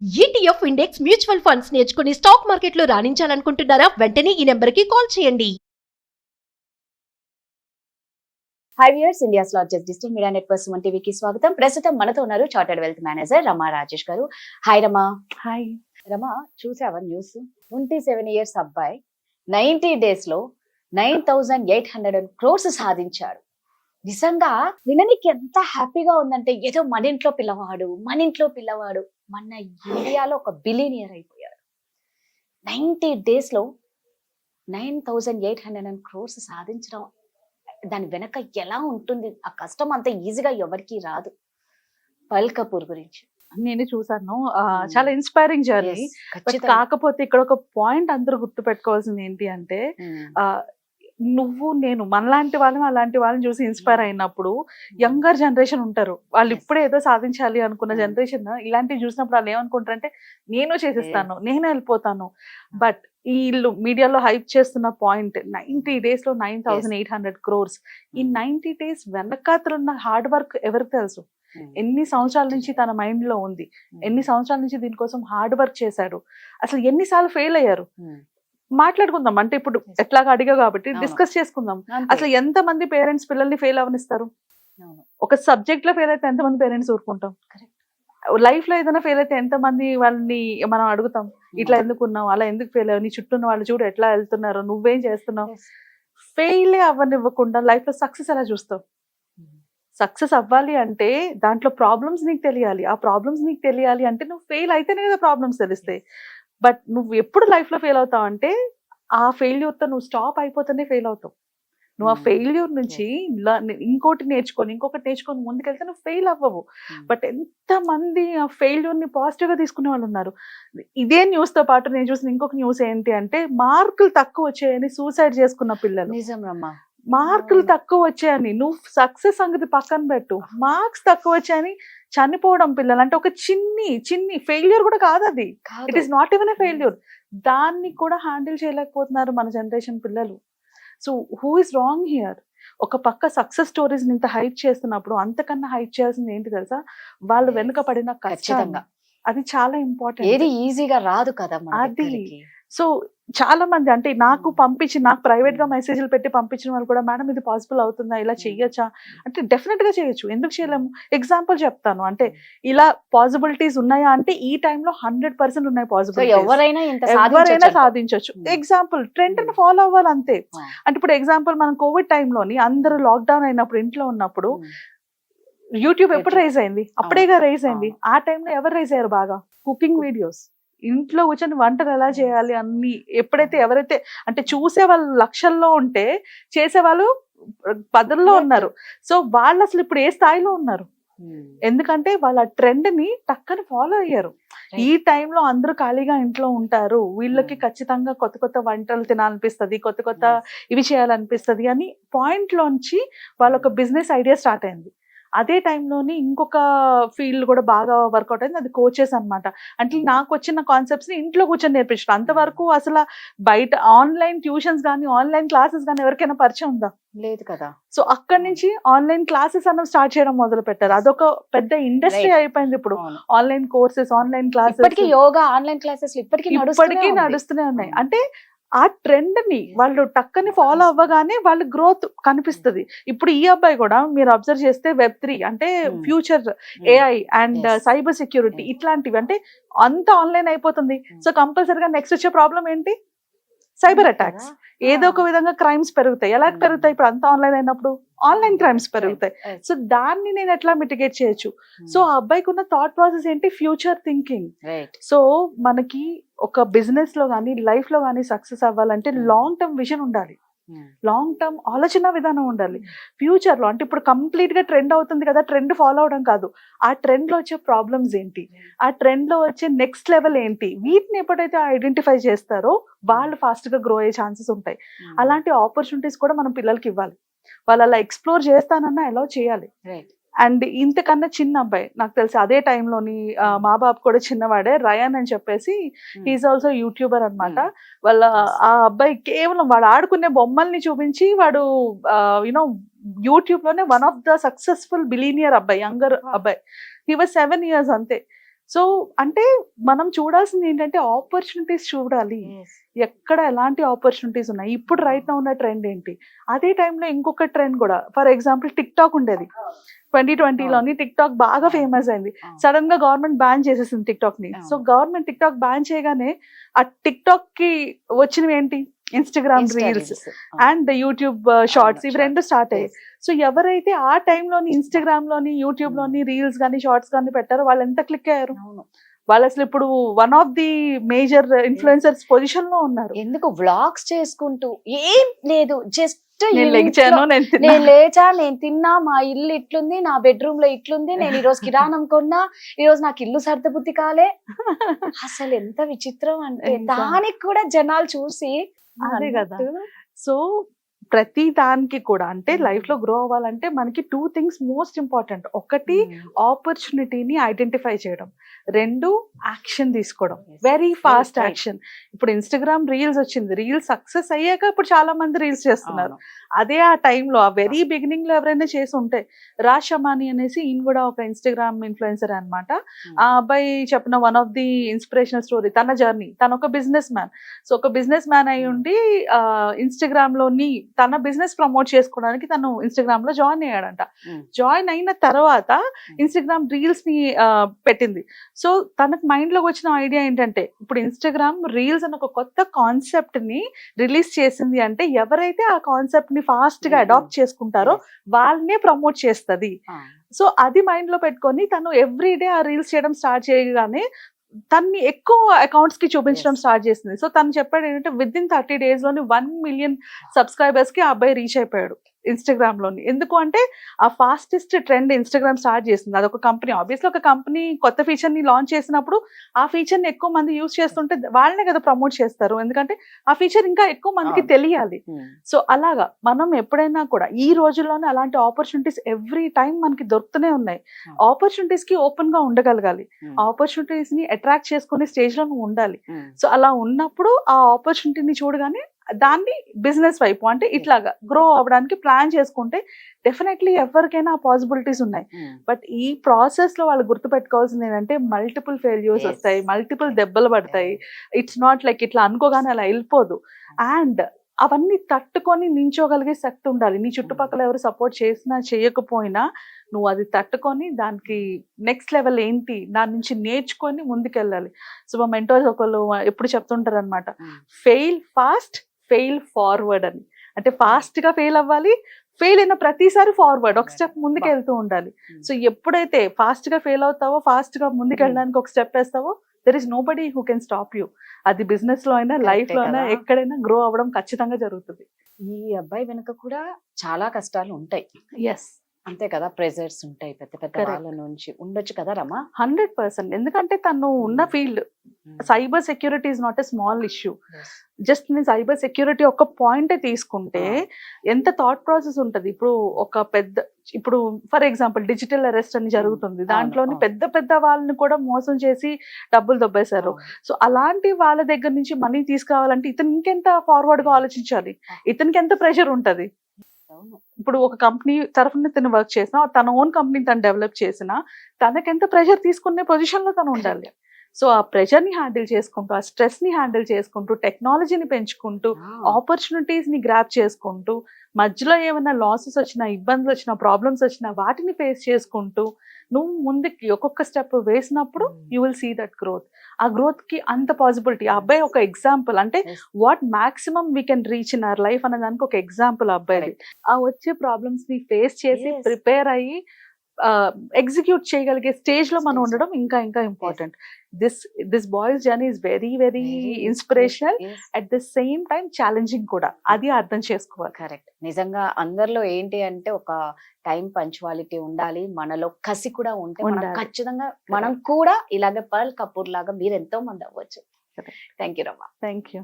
ETF index mutual funds నేర్చుకుని stock మార్కెట్లో రాణించాలనుకుంటున్నారా? వెంటనే ఈ నెంబర్కి కాల్ చేయండి. High viewers, India's largest digital media network Suman టీవీకి స్వాగతం. ప్రస్తుతం మనతో ఉన్నారు చార్టర్డ్ వెల్త్ మేనేజర్ రమా రాజేష్ గారు. హాయ్ రమా. హాయ్. రమా, చూసావా న్యూస్? 27 ఇయర్స్ అబ్బాయి 90 days లో 9,800 crores సాధించాడు. నిజంగా విననికి ఎంత హ్యాపీగా ఉందంటే, ఏదో మన ఇంట్లో పిల్లవాడు మన ఇండియాలో ఒక బిలియనియర్ అయిపోయాడు. 90 days లో 9,800 crores సాధించడం, దాని వెనక ఎలా ఉంటుంది ఆ కష్టం? అంత ఈజీగా ఎవరికి రాదు. పల్ కపూర్ గురించి నేను చూసాను. చాలా ఇన్స్పైరింగ్ జర్నీ. కాకపోతే ఇక్కడ ఒక పాయింట్ అందరూ గుర్తు పెట్టుకోవాల్సింది ఏంటి అంటే, నువ్వు నేను మనలాంటి వాళ్ళని అలాంటి వాళ్ళని చూసి ఇన్స్పైర్ అయినప్పుడు యంగర్ జనరేషన్ ఉంటారు, వాళ్ళు ఇప్పుడే ఏదో సాధించాలి అనుకున్న జనరేషన్ ఇలాంటివి చూసినప్పుడు వాళ్ళు ఏమనుకుంటారంటే, నేను చేసేస్తాను, నేను వెళ్ళిపోతాను. బట్ వీళ్ళు మీడియాలో హైప్ చేస్తున్న పాయింట్, 90 days లో 9,800 crores. ఈ 90 days వెనకాతలున్న హార్డ్ వర్క్ ఎవరికి తెలుసు? ఎన్ని సంవత్సరాల నుంచి తన మైండ్ లో ఉంది, ఎన్ని సంవత్సరాల నుంచి దీనికోసం హార్డ్ వర్క్ చేశాడు, అసలు ఎన్నిసార్లు ఫెయిల్ అయ్యారు. మాట్లాడుకుందాం అంటే, ఇప్పుడు ఎట్లాగా అడిగా కాబట్టి డిస్కస్ చేసుకుందాం. అసలు ఎంత మంది పేరెంట్స్ పిల్లల్ని ఫెయిల్ అవనిస్తారు? ఒక సబ్జెక్ట్ లో ఫెయిల్ అయితే ఎంతమంది పేరెంట్స్ ఊరుకుంటాం? లైఫ్ లో ఏదైనా ఫెయిల్ అయితే ఎంతమంది వాళ్ళని మనం అడుగుతాం, ఇట్లా ఎందుకున్నావు, అలా ఎందుకు ఫెయిల్ అయ్యావు, నీ చుట్టూ ఉన్న వాళ్ళు చూడు ఎట్లా వెళ్తున్నారు, నువ్వేం చేస్తున్నావు? ఫెయిల్ అవ్వనివ్వకుండా లైఫ్ లో సక్సెస్ ఎలా చూస్తావు? సక్సెస్ అవ్వాలి అంటే దాంట్లో ప్రాబ్లమ్స్ నీకు తెలియాలి. ఆ ప్రాబ్లమ్స్ నీకు తెలియాలి అంటే నువ్వు ఫెయిల్ అయితేనే కదా ప్రాబ్లమ్స్ తెలుస్తాయి. బట్ నువ్వు ఎప్పుడు లైఫ్ లో ఫెయిల్ అవుతావు అంటే, ఆ ఫెయిల్యూర్ తో నువ్వు స్టాప్ అయిపోతేనే ఫెయిల్ అవుతావు. నువ్వు ఆ ఫెయిల్యూర్ నుంచి ఇంకొకటి నేర్చుకొని ముందుకెళ్తే నువ్వు ఫెయిల్ అవ్వవు. బట్ ఎంతమంది ఆ ఫెయిల్యూర్ ని పాజిటివ్ గా తీసుకునే వాళ్ళు ఉన్నారు. ఇదే న్యూస్ తో పాటు నేను చూసిన ఇంకొక న్యూస్ ఏంటి అంటే, మార్కులు తక్కువ వచ్చాయని సూసైడ్ చేసుకున్న పిల్లలు. నిజం రమ్మా. మార్కులు తక్కువ వచ్చాయని, నువ్వు సక్సెస్ సంగతి పక్కన పెట్టు, మార్క్స్ తక్కువ వచ్చాయని చనిపోవడం పిల్లలు. అంటే ఒక చిన్ని ఫెయిల్యూర్ కూడా కాదు అది, it is not even a failure. దాన్ని కూడా హ్యాండిల్ చేయలేకపోతున్నారు మన జనరేషన్ పిల్లలు. So who is wrong here? ఒక పక్క సక్సెస్ స్టోరీస్ ఇంత హైప్ చేస్తున్నప్పుడు అంతకన్నా హైప్ చేయాల్సింది ఏంటి తెలుసా? వాళ్ళు వెనుక పడిన కష్టం. అది చాలా ఇంపార్టెంట్. ఏది ఈజీగా రాదు కదా అది. సో చాలా మంది అంటే నాకు ప్రైవేట్ గా మెసేజ్లు పెట్టి పంపించిన వాళ్ళు కూడా, మేడం ఇది పాసిబుల్ అవుతుందా, ఇలా చెయ్యొచ్చా అంటే, డెఫినెట్ గా చేయొచ్చు, ఎందుకు చేయలేము? ఎగ్జాంపుల్ చెప్తాను. అంటే ఇలా పాసిబిలిటీస్ ఉన్నాయా అంటే, ఈ టైంలో 100% ఉన్నాయి పాసిబిలిటీస్. ఎవరైనా సాధించవచ్చు. ఎగ్జాంపుల్ ట్రెండ్ ని ఫాలో అవ్వాలి అంతే. అంటే ఇప్పుడు ఎగ్జాంపుల్ మనం కోవిడ్ టైంలోని అందరూ లాక్డౌన్ అయినప్పుడు ఇంట్లో ఉన్నప్పుడు యూట్యూబ్ ఎప్పుడు రైజ్ అయింది? అప్పుడేగా రైజ్ అయింది. ఆ టైంలో ఎవరు రైజ్ అయ్యారు బాగా? Cooking videos. ఇంట్లో కూర్చొని వంటలు ఎలా చేయాలి అన్ని ఎవరైతే అంటే చూసే వాళ్ళు లక్షల్లో ఉంటే చేసేవాళ్ళు 10లో ఉన్నారు. సో వాళ్ళు అసలు ఇప్పుడు ఏ స్థాయిలో ఉన్నారు? ఎందుకంటే వాళ్ళ ట్రెండ్ ని టక్కని ఫాలో అయ్యారు. ఈ టైంలో అందరూ ఖాళీగా ఇంట్లో ఉంటారు, వీళ్ళకి ఖచ్చితంగా కొత్త వంటలు తినాలనిపిస్తుంది, కొత్త ఇవి చేయాలనిపిస్తుంది అని పాయింట్ లోంచి వాళ్ళ ఒక బిజినెస్ ఐడియా స్టార్ట్ అయింది. అదే టైంలోని ఇంకొక ఫీల్డ్ కూడా బాగా వర్కౌట్ అయింది, అది కోచెస్ అన్నమాట. అంటే నాకు వచ్చిన కాన్సెప్ట్స్ ని ఇంట్లో కూర్చొని నేర్పించడం. అంతవరకు అసలు బయట ఆన్లైన్ ట్యూషన్స్ కానీ ఆన్లైన్ క్లాసెస్ కానీ ఎవరికైనా పరిచయం ఉందా? లేదు కదా. సో అక్కడి నుంచి ఆన్లైన్ క్లాసెస్ అన్న స్టార్ట్ చేయడం మొదలు పెట్టారు. అదొక పెద్ద ఇండస్ట్రీ అయిపోయింది ఇప్పుడు. Online courses, online classes, yoga online classes ఇప్పటికీ నడుస్తూనే ఉన్నాయి. అంటే ఆ ట్రెండ్ ని వాళ్ళు టక్కని ఫాలో అవ్వగానే వాళ్ళ గ్రోత్ కనిపిస్తుంది. ఇప్పుడు ఈ అబ్బాయి కూడా మీరు అబ్జర్వ్ చేస్తే Web3 అంటే future AI and cyber security ఇట్లాంటివి, అంటే అంత ఆన్లైన్ అయిపోతుంది. సో కంపల్సరీగా నెక్స్ట్ వచ్చే ప్రాబ్లం ఏంటి? Cyber attacks. ఏదో ఒక విధంగా క్రైమ్స్ పెరుగుతాయి. ఎలా పెరుగుతాయి? ఇప్పుడు అంతా ఆన్లైన్ అయినప్పుడు ఆన్లైన్ క్రైమ్స్ పెరుగుతాయి. సో దాన్ని నేను ఎట్లా మిటిగేట్ చేయొచ్చు? సో ఆ అబ్బాయికి ఉన్న థాట్ ప్రాసెస్ ఏంటి? Future thinking. సో మనకి ఒక బిజినెస్ లో కానీ లైఫ్ లో కానీ సక్సెస్ అవ్వాలంటే లాంగ్ టర్మ్ విజన్ ఉండాలి, లాంగ్ టర్మ్ ఆలోచన విధానం ఉండాలి. ఫ్యూచర్ లో అంటే ఇప్పుడు కంప్లీట్ గా ట్రెండ్ అవుతుంది కదా, ట్రెండ్ ఫాలో అవడం కాదు, ఆ ట్రెండ్ లో వచ్చే ప్రాబ్లమ్స్ ఏంటి, ఆ ట్రెండ్ లో వచ్చే నెక్స్ట్ లెవెల్ ఏంటి, వీటిని ఎప్పుడైతే ఐడెంటిఫై చేస్తారో వాళ్ళు ఫాస్ట్ గా గ్రో అయ్యే ఛాన్సెస్ ఉంటాయి. అలాంటి ఆపర్చునిటీస్ కూడా మనం పిల్లలకి ఇవ్వాలి. వాళ్ళు అలా ఎక్స్ప్లోర్ చేస్తానన్నా ఎలా చేయాలి. అండ్ ఇంతకన్నా చిన్న అబ్బాయి నాకు తెలిసి అదే టైంలోని మా బాబు కూడా చిన్నవాడే, రయాన్ అని చెప్పేసి, హీఈస్ ఆల్సో యూట్యూబర్ అనమాట. వాళ్ళ ఆ అబ్బాయి కేవలం వాడు ఆడుకునే బొమ్మల్ని చూపించి వాడు యూట్యూబ్ లోనే one of the successful billionaire అబ్బాయి, యంగర్ అబ్బాయి. హీ వాజ్ 7 years అంతే. సో అంటే మనం చూడాల్సింది ఏంటంటే ఆపర్చునిటీస్ చూడాలి, ఎక్కడ ఎలాంటి ఆపర్చునిటీస్ ఉన్నాయి. ఇప్పుడు రైట్ నా ఉన్న ట్రెండ్ ఏంటి, అదే టైంలో ఇంకొక ట్రెండ్ కూడా. ఫర్ ఎగ్జాంపుల్ టిక్ టాక్ ఉండేది 2020లోని, టిక్ టాక్ బాగా ఫేమస్ అయింది. సడన్ గా గవర్నమెంట్ బ్యాన్ చేసేసింది టిక్ టాక్ ని. So government TikTok ban చేయగానే ఆ టిక్ టాక్ కి వచ్చినవి ఏంటి, Instagram reels and YouTube shorts, ఇవి రెండు స్టార్ట్ అయ్యాయి. సో ఎవరైతే ఆ టైంలోని ఇన్స్టాగ్రామ్ లోని యూట్యూబ్ లోని రీల్స్ కానీ షార్ట్స్ కానీ పెట్టారో వాళ్ళు ఎంత క్లిక్ అయ్యారు, వాళ్ళు అసలు ఇప్పుడు one of the major influencers position లో ఉన్నారు. ఎందుకు వ్లాగ్స్ చేసుకుంటూ ఏం లేదు, జస్ట్ నేను లెగిచాను, నేను లేచా, నేను తిన్నా, మా ఇల్లు ఇట్లుంది, నా బెడ్రూమ్ లో ఇట్లుంది, నేను ఈ రోజు కిరాణం కొన్నా, ఈ రోజు నాకు ఇల్లు సర్దబుద్ధి కాలే. అసలు ఎంత విచిత్రం అంటే దానికి కూడా జనాలు చూసి అదే కదా. సో ప్రతి దానికి కూడా అంటే లైఫ్ లో గ్రో అవ్వాలంటే మనకి 2 things మోస్ట్ ఇంపార్టెంట్. ఒకటి ఆపర్చునిటీని ఐడెంటిఫై చేయడం, 2 యాక్షన్ తీసుకోవడం, వెరీ ఫాస్ట్ యాక్షన్. ఇప్పుడు ఇన్స్టాగ్రామ్ రీల్స్ వచ్చింది, రీల్స్ సక్సెస్ అయ్యాక ఇప్పుడు చాలా మంది రీల్స్ చేస్తున్నారు. అదే ఆ టైంలో ఆ వెరీ బిగినింగ్ లో ఎవరైనా చేసి ఉంటే, రాజ్ షమాని అనేసి ఈయన కూడా ఒక ఇన్స్టాగ్రామ్ ఇన్ఫ్లుయెన్సర్ అన్నమాట. ఆ అబ్బాయి చెప్పిన one of the inspirational story తన జర్నీ. తను ఒక బిజినెస్ మ్యాన్. సో ఒక బిజినెస్ మ్యాన్ అయి ఉండి ఇన్స్టాగ్రామ్ లోని తన బిజినెస్ ప్రమోట్ చేసుకోవడానికి తను ఇన్స్టాగ్రామ్ లో జాయిన్ అయ్యాడంట. జాయిన్ అయిన తర్వాత ఇన్స్టాగ్రామ్ రీల్స్ ని పెట్టింది. సో తనకు మైండ్ లోకి వచ్చిన ఐడియా ఏంటంటే, ఇప్పుడు ఇన్స్టాగ్రామ్ రీల్స్ అని ఒక కొత్త కాన్సెప్ట్ ని రిలీజ్ చేసింది అంటే, ఎవరైతే ఆ కాన్సెప్ట్ ని ఫాస్ట్ గా అడాప్ట్ చేసుకుంటారో వాళ్ళనే ప్రమోట్ చేస్తుంది. సో అది మైండ్ లో పెట్టుకొని తను ఎవ్రీ డే ఆ రీల్స్ చేయడం స్టార్ట్ చేయగానే తన్ని ఎక్కువ అకౌంట్స్ కి చూపించడం స్టార్ట్ చేసింది. సో తను చెప్పాడు ఏంటంటే, విత్ ఇన్ 30 days లోని 1 million సబ్స్క్రైబర్స్ కి ఆ అబ్బాయి రీచ్ అయిపోయాడు ఇన్స్టాగ్రామ్ లోని. ఎందుకు అంటే ఆ ఫాస్టెస్ట్ ట్రెండ్ ఇన్స్టాగ్రామ్ స్టార్ట్ చేసింది. అదొక కంపెనీ, ఆబ్వియస్లీ ఒక కంపెనీ కొత్త ఫీచర్ ని లాంచ్ చేసినప్పుడు ఆ ఫీచర్ ని ఎక్కువ మంది యూజ్ చేస్తుంటే వాళ్ళనే కదా ప్రమోట్ చేస్తారు, ఎందుకంటే ఆ ఫీచర్ ఇంకా ఎక్కువ మందికి తెలియాలి. సో అలాగా మనం ఎప్పుడైనా కూడా ఈ రోజుల్లోనే అలాంటి ఆపర్చునిటీస్ ఎవ్రీ టైం మనకి దొరుకుతూనే ఉన్నాయి. ఆపర్చునిటీస్ కి ఓపెన్ గా ఉండగలగాలి, ఆపర్చునిటీస్ ని అట్రాక్ట్ చేసుకునే స్టేజ్ లో నువ్వు ఉండాలి. సో అలా ఉన్నప్పుడు ఆ ఆపర్చునిటీని చూడగానే దాన్ని బిజినెస్ వైపు అంటే ఇట్లాగా గ్రో అవ్వడానికి ప్లాన్ చేసుకుంటే డెఫినెట్లీ ఎవరికైనా పాసిబిలిటీస్ ఉన్నాయి. బట్ ఈ ప్రాసెస్ లో వాళ్ళు గుర్తుపెట్టుకోవాల్సింది ఏంటంటే, మల్టిపుల్ ఫెయిల్యూర్స్ వస్తాయి, మల్టిపుల్ దెబ్బలు పడతాయి. ఇట్స్ నాట్ లైక్ ఇట్లా అనుకోగానే అలా వెళ్ళిపోదు. అండ్ అవన్నీ తట్టుకొని నించోగలిగే శక్తి ఉండాలి. నీ చుట్టుపక్కల ఎవరు సపోర్ట్ చేసినా చేయకపోయినా నువ్వు అది తట్టుకొని దానికి నెక్స్ట్ లెవెల్ ఏంటి దాని నుంచి నేర్చుకొని ముందుకెళ్ళాలి. సో మా మెంటర్స్ ఒకళ్ళు ఎప్పుడు చెప్తుంటారు అనమాట, ఫెయిల్ ఫాస్ట్, ఫెయిల్ ఫార్వర్డ్ అని. అంటే ఫాస్ట్ గా ఫెయిల్ అవ్వాలి, ఫెయిల్ అయిన ప్రతిసారి ఫార్వర్డ్ ఒక స్టెప్ ముందుకు వెళ్తూ ఉండాలి. సో ఎప్పుడైతే ఫాస్ట్ గా ఫెయిల్ అవుతావో, ఫాస్ట్ గా ముందుకు వెళ్ళడానికి ఒక స్టెప్ వేస్తావో, there is nobody who can stop you. అది బిజినెస్ లో అయినా లైఫ్ లో అయినా ఎక్కడైనా గ్రో అవ్వడం ఖచ్చితంగా జరుగుతుంది. ఈ అబ్బాయి వెనుక కూడా చాలా కష్టాలు ఉంటాయి. ఎస్, అంతే కదా, ప్రెజర్స్ ఉంటాయి పెద్ద పెద్ద వాళ్ళ నుంచి ఉండొచ్చు కదా రమా. 100%. ఎందుకంటే తను ఉన్న field cyber security is not a small issue. Just నేను సైబర్ సెక్యూరిటీ ఒక పాయింటే తీసుకుంటే ఎంత థాట్ ప్రాసెస్ ఉంటుంది. ఇప్పుడు ఫర్ ఎగ్జాంపుల్ డిజిటల్ అరెస్ట్ అని జరుగుతుంది, దాంట్లోని పెద్ద పెద్ద వాళ్ళని కూడా మోసం చేసి డబ్బులు దొబ్బేశారు. సో అలాంటి వాళ్ళ దగ్గర నుంచి మనీ తీసుకురావాలంటే ఇతను ఇంకెంత ఫార్వర్డ్ గా ఆలోచించాలి, ఇతనికి ఎంత ప్రెషర్ ఉంటది. ఇప్పుడు ఒక కంపెనీ తరఫున తను వర్క్ చేసినా, తన ఓన్ కంపెనీ తను డెవలప్ చేసినా, తనకెంత ప్రెషర్ తీసుకునే పొజిషన్ లో తను ఉండాలి. సో ఆ ప్రెషర్ ని హ్యాండిల్ చేసుకుంటూ, ఆ స్ట్రెస్ ని హ్యాండిల్ చేసుకుంటూ, టెక్నాలజీని పెంచుకుంటూ, ఆపర్చునిటీస్ ని గ్రాప్ చేసుకుంటూ, మధ్యలో ఏమైనా లాసెస్ వచ్చినా, ఇబ్బందులు వచ్చినా, ప్రాబ్లమ్స్ వచ్చినా వాటిని ఫేస్ చేసుకుంటూ నువ్వు ముందుకి ఒక్కొక్క స్టెప్ వేసినప్పుడు you will see that growth. ఆ గ్రోత్ కి అంత పాసిబిలిటీ. ఆ అబ్బాయి ఒక ఎగ్జాంపుల్. అంటే what maximum we can reach in our life అనే దానికి ఒక ఎగ్జాంపుల్ ఆ అబ్బాయి. ఆ వచ్చే ప్రాబ్లమ్స్ ని ఫేస్ చేసి ప్రిపేర్ అయ్యి ఎగ్జిక్యూట్ చేయగలిగే స్టేజ్ లో మనం ఉండడం ఇంకా ఇంకా important. This boys journey is very very inspirational, at the same time challenging కూడా. అది అర్థం చేసుకోవాలి. కరెక్ట్. నిజంగా అందరిలో ఏంటి అంటే ఒక టైం పంచువాలిటీ ఉండాలి, మనలో కసి కూడా ఉంటే మనం ఖచ్చితంగా మనం కూడా ఇలాగే పర్ల్ కపూర్ లాగా మీరు ఎంతో మంది అవ్వచ్చు. థ్యాంక్ యూ రమ్మా. Thank you.